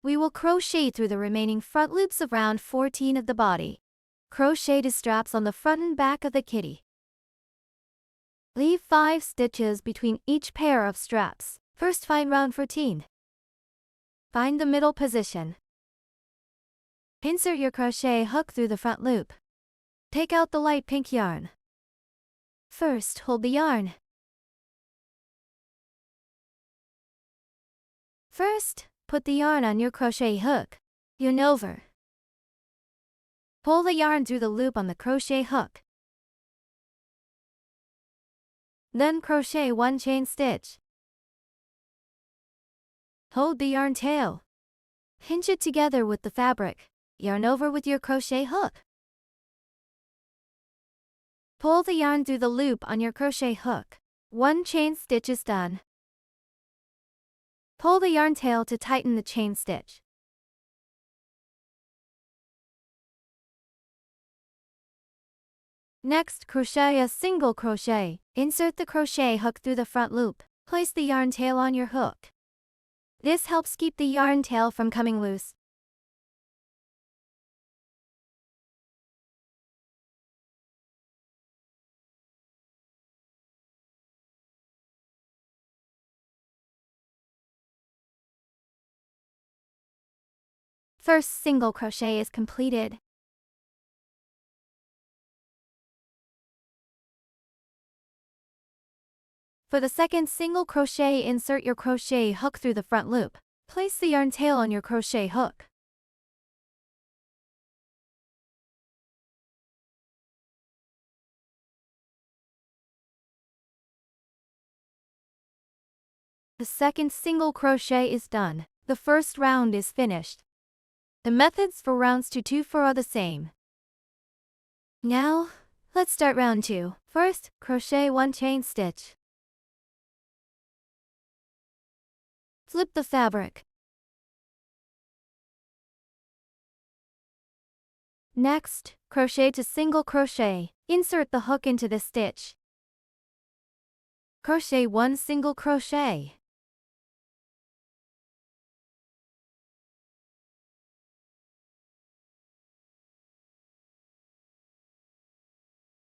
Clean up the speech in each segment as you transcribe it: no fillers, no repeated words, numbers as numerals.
we will crochet through the remaining front loops of round 14 of the body. Crochet the straps on the front and back of the kitty. Leave 5 stitches between each pair of straps. First find round 14. Find the middle position. Insert your crochet hook through the front loop. Take out the light pink yarn. First, hold the yarn. First, put the yarn on your crochet hook. Yarn over. Pull the yarn through the loop on the crochet hook. Then crochet 1 chain stitch. Hold the yarn tail. Hinge it together with the fabric. Yarn over with your crochet hook. Pull the yarn through the loop on your crochet hook. 1 chain stitch is done. Pull the yarn tail to tighten the chain stitch. Next, crochet a single crochet. Insert the crochet hook through the front loop. Place the yarn tail on your hook. This helps keep the yarn tail from coming loose. First single crochet is completed. For the second single crochet, insert your crochet hook through the front loop. Place the yarn tail on your crochet hook. The second single crochet is done. The first round is finished. The methods for rounds 2 to 4 are the same. Now, let's start round 2. First, crochet 1 chain stitch. Flip the fabric. Next, crochet to single crochet. Insert the hook into the stitch. Crochet 1 single crochet.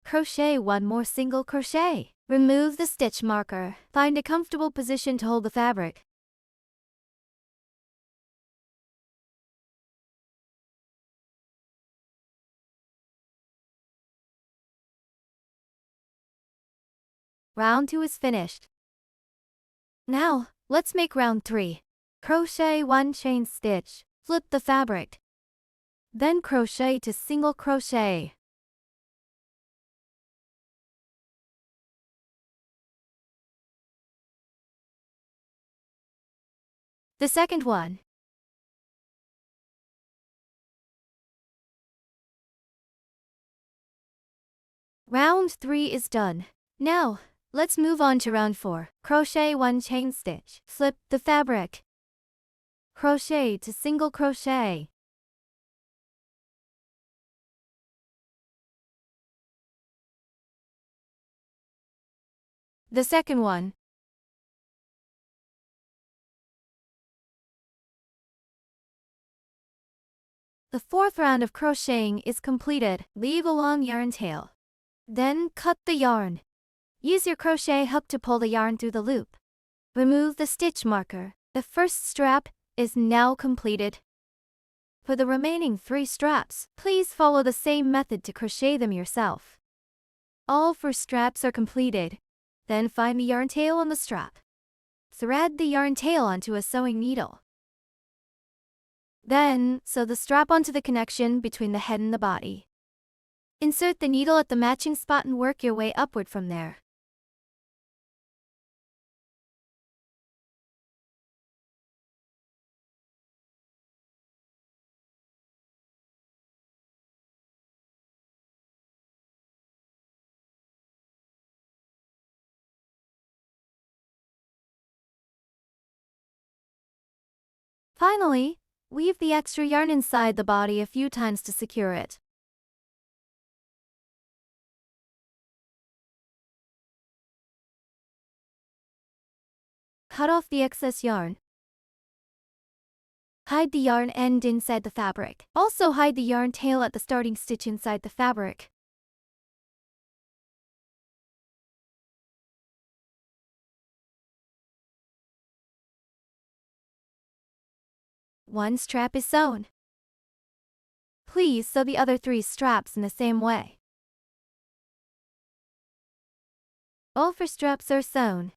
Crochet 1 more single crochet. Remove the stitch marker. Find a comfortable position to hold the fabric. Round 2 is finished. Now, let's make round 3. Crochet 1 chain stitch. Flip the fabric. Then crochet to single crochet. The second one. Round 3 is done. Now, let's move on to round 4. Crochet 1 chain stitch. Flip the fabric. Crochet to single crochet. The second one. The fourth round of crocheting is completed. Leave a long yarn tail. Then cut the yarn. Use your crochet hook to pull the yarn through the loop. Remove the stitch marker. The first strap is now completed. For the remaining 3 straps, please follow the same method to crochet them yourself. All 4 straps are completed. Then find the yarn tail on the strap. Thread the yarn tail onto a sewing needle. Then, sew the strap onto the connection between the head and the body. Insert the needle at the matching spot and work your way upward from there. Finally, weave the extra yarn inside the body a few times to secure it. Cut off the excess yarn. Hide the yarn end inside the fabric. Also hide the yarn tail at the starting stitch inside the fabric. One strap is sewn. Please sew the other 3 straps in the same way. All 4 straps are sewn.